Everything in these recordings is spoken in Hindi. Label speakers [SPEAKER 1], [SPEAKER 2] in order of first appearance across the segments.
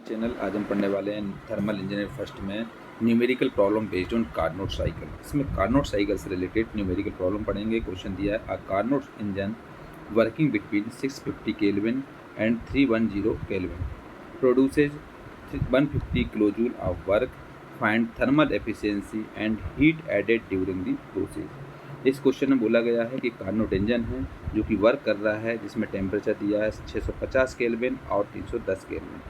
[SPEAKER 1] चैनल आज हम पढ़ने वाले हैं थर्मल इंजीनियर फर्स्ट में numerical problem based on Carnot cycle. इसमें कार्नोट साइकिल से रिलेटेड न्यूमेरिकल प्रॉब्लम पढ़ेंगे। क्वेश्चन दिया है, a Carnot engine working between 650 kelvin and 310 kelvin produces 150 kilojoule of work, find thermal efficiency and heat added during the process. इस क्वेश्चन में बोला गया है कि कार्नोट इंजन है जो कि वर्क कर रहा है, जिसमें टेम्परेचर दिया है 650 केल्विन और 310 केल्विन।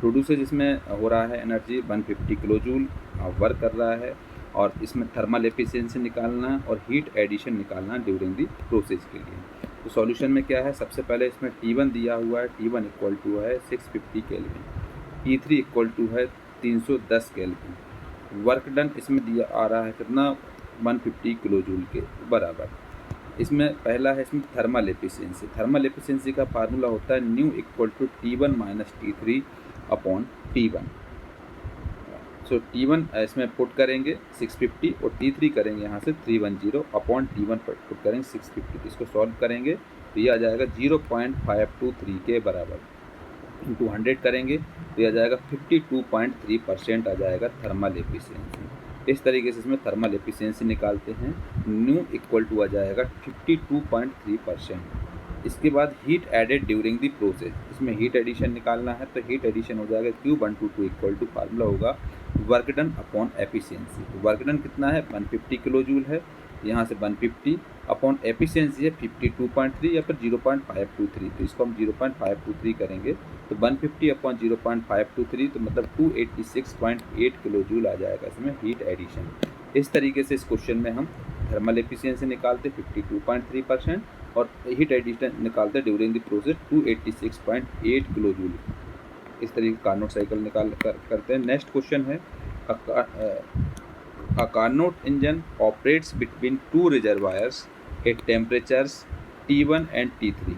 [SPEAKER 1] प्रोड्यूसर जिसमें हो रहा है एनर्जी 150 किलो जूल वर्क कर रहा है, और इसमें थर्मल एफिशिएंसी निकालना और हीट एडिशन निकालना ड्यूरिंग दी प्रोसेस के लिए। तो सॉल्यूशन में क्या है, सबसे पहले इसमें T1 दिया हुआ है, T1 इक्वल टू है 650 केल्विन, T3 इक्वल टू है 310 केल्विन। वर्क डन इसमें दिया आ रहा है कितना, 150 किलो जूल के बराबर। इसमें पहला है इसमें थर्मल एफिशिएंसी। थर्मल एफिशिएंसी का फार्मूला होता है nu equal to T1 minus T3 upon T1। So T1 इसमें पुट करेंगे 650 और T3 करेंगे यहाँ से 310 अपॉन T1 पर पुट करेंगे 650। इसको सॉल्व करेंगे तो ये आ जाएगा 0.523 के बराबर, इंटू 100 करेंगे तो ये आ जाएगा 52.3% आ जाएगा थर्मल एफिशिएंसी। इस तरीके से इसमें थर्मल एफिशिएंसी निकालते हैं। न्यू इक्वल टू आ जाएगा 52.3%। इसके बाद heat added during the process, इसमें हीट एडिशन निकालना है, तो हीट एडिशन हो जाएगा Q122 इक्वल टू फार्मूला होगा वर्क डन अपॉन एफिशिएंसी। तो वर्क डन कितना है 150 किलो जूल है, यहाँ से 150 अपॉन एफिशिएंसी है 52.3 या फिर 0.523, तो इसको हम 0.523 करेंगे तो 150 अपॉन 0.523 तो मतलब 286.8 किलो जूल आ जाएगा इसमें हीट एडिशन। इस तरीके से इस क्वेश्चन में हम थर्मल एफिशिएंसी निकालते 52.3% और हीट एडिशन निकालते during the process 286.8 kilo joule. इस तरीके कार्नोट साइकिल करते हैं। नेक्स्ट क्वेश्चन है, a Carnot engine operates between two reservoirs at temperatures T1 and T3.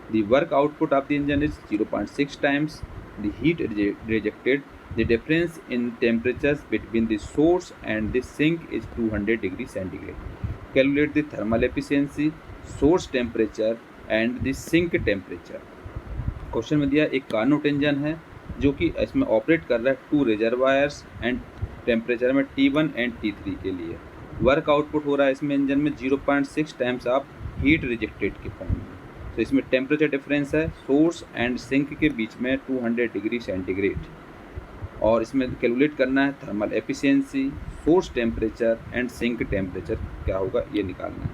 [SPEAKER 1] The work output of the engine is 0.6 times the heat rejected. The difference in temperatures between the source and the sink is 200 degrees centigrade. Calculate the thermal efficiency, source temperature and the sink temperature. Question में दिया एक कार्नोट इंजन है जो कि इसमें ऑपरेट कर रहा है टू रिजर्वायर्स एंड टेम्परेचर में T1 एंड T3 के लिए। वर्क आउटपुट हो रहा है इसमें इंजन में 0.6 टाइम्स ऑफ हीट रिजेक्टेड के फॉर्म में। तो इसमें टेम्परेचर डिफरेंस है सोर्स एंड सिंक के बीच में 200 डिग्री सेंटीग्रेड, और इसमें कैलकुलेट करना है thermal efficiency, source temperature and sink temperature क्या होगा ये निकालना है।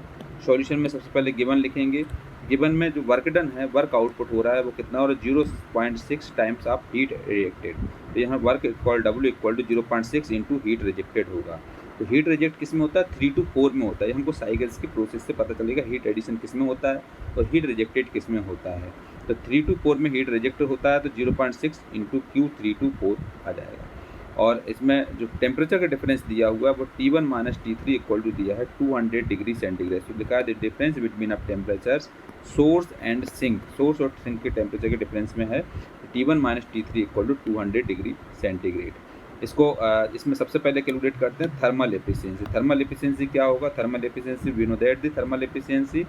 [SPEAKER 1] सॉल्यूशन में सबसे पहले गिवन लिखेंगे। गिवन में जो वर्क डन है, वर्क आउटपुट हो रहा है वो कितना, और 0.6 टाइम्स ऑफ हीट रिजेक्टेड। तो यहाँ work equal W equal to 0.6 into heat rejected होगा। तो हीट रिजेक्ट किस में होता है, 3 to 4 में होता है। हमको साइकिल्स के प्रोसेस से पता चलेगा हीट एडिशन किस में होता है और हीट रिजेक्टेड किस में होता है। तो 3 to 4 में हीट रिजेक्ट होता है तो 0.6 इंटू Q324 आ जाएगा। और इसमें जो टेम्परेचर का डिफरेंस दिया हुआ है वो T1 minus T3 equal to दिया है 200 डिग्री सेंटीग्रेड। तो लिखा है the difference between of temperatures source and sink, source और सिंक के टेम्परेचर के डिफरेंस में है T1 minus T3 equal to 200 degree centigrade. इसको इसमें सबसे पहले कैलकुलेट करते हैं थर्मल एफिशिएंसी। थर्मल एफिशिएंसी क्या होगा, thermal efficiency we know that the thermal efficiency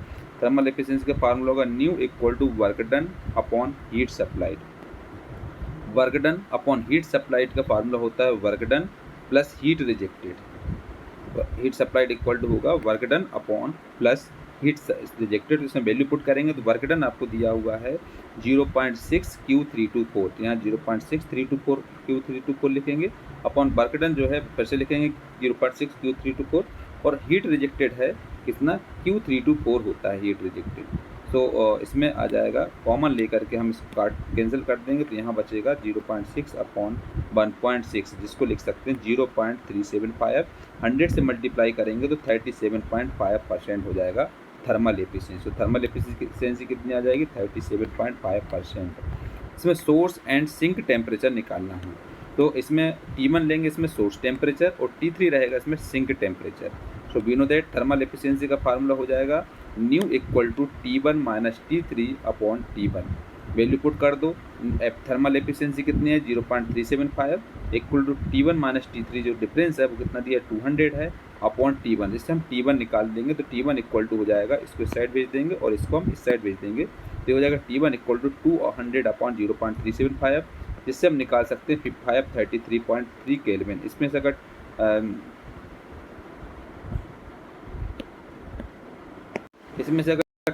[SPEAKER 1] का फार्मूला होगा nu equal to work done upon heat supplied. Work done upon heat supplied का फार्मूला होता है work done plus heat rejected. Heat supplied equal to होगा work done upon plus heat rejected. इसमें वैल्यू पुट करेंगे तो वर्क डन आपको दिया हुआ है 0.6 Q324, तो यहाँ 0.6324 Q324 लिखेंगे अपॉन वर्क डन जो है फिर से लिखेंगे 0.6 Q324, और हीट रिजेक्टेड है कितना Q324 होता है हीट रिजेक्टेड। तो इसमें आ जाएगा कॉमन लेकर के हम इसको कैंसिल कर देंगे तो यहाँ बचेगा 0.6 अपॉन 1.6, जिसको लिख सकते हैं 0.375। 100 से मल्टीप्लाई करेंगे तो 37.5% हो जाएगा थर्मल एफिशिएंसी। तो थर्मल एफिशिएंसी कितनी आ जाएगी 37.5%। इसमें सोर्स एंड सिंक टेम्परेचर निकालना है, तो इसमें T1 लेंगे इसमें सोर्स टेम्परेचर और T3 रहेगा इसमें sink temperature. So we know that thermal efficiency का फार्मूला हो जाएगा nu equal to T1 minus T3 upon T1। Value put कर दो, थर्मल एफिशिएंसी कितनी है 0.375 equal to T1 minus T3 जो डिफरेंस है वो कितना दिया 200 है अपॉन T1। इससे हम T1 निकाल देंगे तो T1 इक्वल टू हो जाएगा, इसको इस साइड भेज देंगे और इसको हम इस साइड भेज देंगे तो हो जाएगा T1 इक्वल टू 200 अपॉन 0.375 जिससे हम निकाल सकते हैं 533.3 केल्विन। इसमें से अगर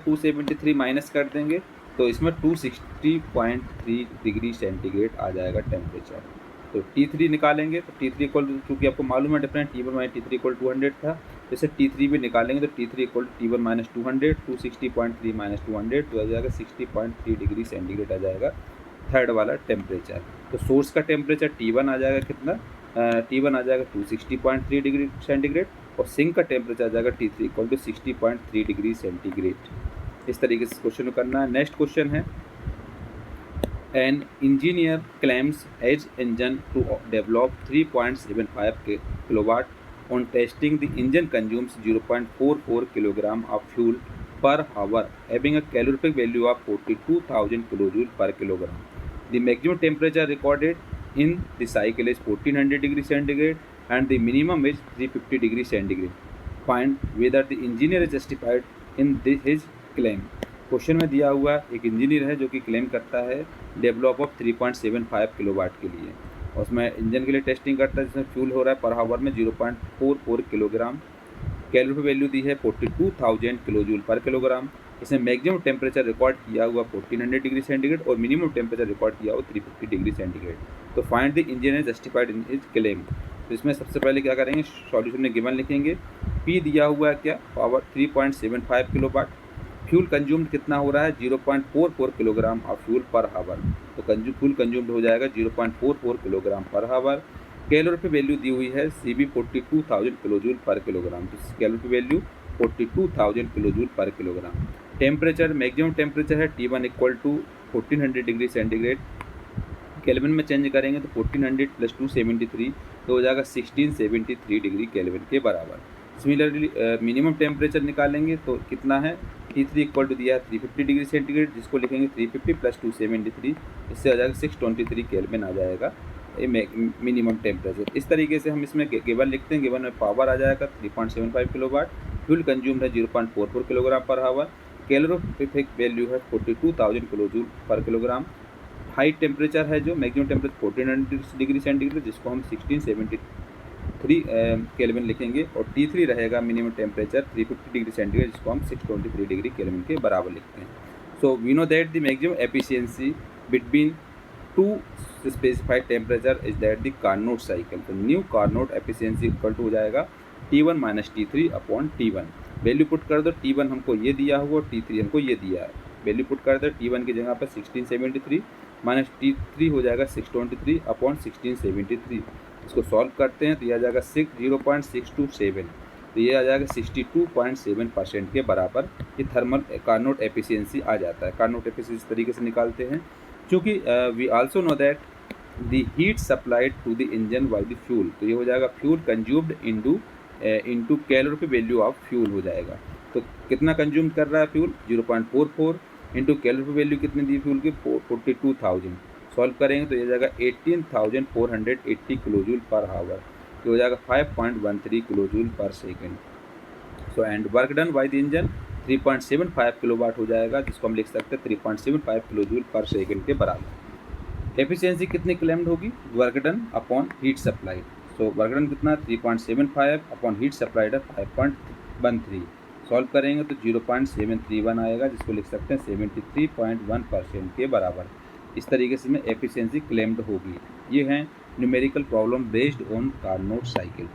[SPEAKER 1] 273 माइनस कर देंगे तो इसमें 260.3 डिग्री सेंटीग्रेड आ जाएगा टेम्परेचर। तो T3 निकालेंगे तो T3 इक्वल टू, चूँकि आपको मालूम है different T1 minus T3 equal 200 था, जैसे T3 भी निकालेंगे तो T3 equal to T1 minus 200, 260.3 minus 200 तो आ जाएगा 60.3 डिग्री सेंटीग्रेड आ जाएगा थर्ड वाला टेम्परेचर। तो सोर्स का टेम्परेचर T1 आ जाएगा कितना, T1 आ जाएगा 260.3 डिग्री सेंटीग्रेड और सिंक का टेम्परेचर आ जाएगा T3 equal to 60.3 degree centigrade. इस तरीके से क्वेश्चन को करना है। नेक्स्ट क्वेश्चन है, an engineer claims as engine to develop 3.75 kilowatt on testing the engine consumes 0.44 kilogram of fuel per hour having a calorific value of 42,000 kilojoule per kilogram. The maximum temperature recorded in the cycle is 1400 degree centigrade and the minimum is 350 degree centigrade. Find whether the engineer is justified in his claim. Question में दिया हुआ एक इंजीनियर है जो कि क्लेम करता है डेवलप ऑफ 3.75 किलोवाट के लिए, और उसमें इंजन के लिए टेस्टिंग करता है जिसमें फ्यूल हो रहा है पर हावर में 0.44 किलोग्राम, कैलोरी वैल्यू दी है 42,000 किलोजूल पर किलोग्राम। इसमें मैक्सिमम टेम्परेचर रिकॉर्ड किया हुआ 1400 डिग्री सेंटीग्रेड और मिनिमम टेम्परेचर रिकॉर्ड किया हुआ 350 डिग्री सेंटीग्रेड। तो find the engineer justified in his claim. तो इसमें सबसे पहले क्या करेंगे, सॉल्यूशन में गिवन लिखेंगे, पी दिया हुआ है क्या, पावर 3.75 किलोवाट, फ्यूल कंज्यूम्ड कितना हो रहा है 0.44 किलोग्राम ऑफ फ्यूल पर हावर, तो फ्यूल कंज्यूम्ड हो जाएगा 0.44 किलोग्राम पर हावर। कैलोरी की वैल्यू दी हुई है सी बी 42,000 किलोजूल पर किलोग्राम, तो कैलोरी की वैल्यू 42,000 किलोजूल पर किलोग्राम। टेम्परेचर, मैक्सिमम टेम्परेचर है T1 equal to 1400 degree centigrade, kelvin में चेंज करेंगे तो 1400 प्लस 273 तो हो जाएगा 1673 डिग्री केल्विन के बराबर। सिमिलरली मिनिमम टेम्परेचर निकालेंगे तो कितना है, T3 इक्वल टू दिया है 350 डिग्री सेंटीग्रेड, जिसको लिखेंगे 350 प्लस 273, इससे आ जाएगा 623 केल्विन आ जाएगा मिनिमम टेम्परेचर। इस तरीके से हम इसमें गिवन लिखते हैं। गिवन में पावर आ जाएगा 3.75 किलोवाट, फ्यूल कंज्यूम्ड है 0.44 किलोग्राम पर हावर, कैलोरीफिक वैल्यू है 42,000 किलोजूल पर किलोग्राम, हाई टेम्परेचर है जो मैक्सिमम टेम्परेचर 1400 डिग्री सेंटीग्रेड जिसको हम 1673 केल्विन लिखेंगे, और T3 रहेगा मिनिमम टेम्परेचर 350 डिग्री सेंटीग्रेड जिसको हम 623 डिग्री केल्विन के बराबर लिखते हैं। So we know that the maximum efficiency between two specified temperature is that the Carnot cycle. तो nu Carnot efficiency equal to हो जाएगा T1 minus T3 upon T1। Value put कर दो, T1 हमको ये दिया हुआ और T3 हमको ये दिया है, वैल्यू पुट कर दो, T1 की जगह पर 1673 माइनस T3 हो जाएगा 623 अपॉन 1673। इसको सॉल्व करते हैं तो ये आ जाएगा 0.627, तो ये आ जाएगा 62.7% के बराबर ये थर्मल कार्नोट एफिशिएंसी आ जाता है। कार्नोट एफिशिएंसी इस तरीके से निकालते हैं, क्योंकि we also know that the heat supplied to the engine by the fuel, तो ये हो जाएगा fuel consumed into calorie value of fuel हो जाएगा। तो कितना कंज्यूम कर रहा है फ्यूल 0.44 इंटू कैलोरी वैल्यू कितनी दी फ्यूल की 42,000, सॉल्व करेंगे तो ये जाएगा 18,480 किलोजूल पर हावर, तो हो जाएगा 5.13 किलोजूल पर second. So and work done by the engine 3.75 kilowatt हो जाएगा, जिसको हम लिख सकते हैं 3.75 किलोजूल पर सेकेंड के बराबर। एफिशिएंसी कितनी क्लेम्ड होगी, work done upon heat supplied. So work done कितना 3.75 अपॉन हीट सप्लाइड है 5.13, सॉल्व करेंगे तो 0.731 आएगा, जिसको लिख सकते हैं 73.1% के बराबर। इस तरीके से में एफिशिएंसी क्लेम्ड होगी। ये हैं numerical problem based on Carnot cycle.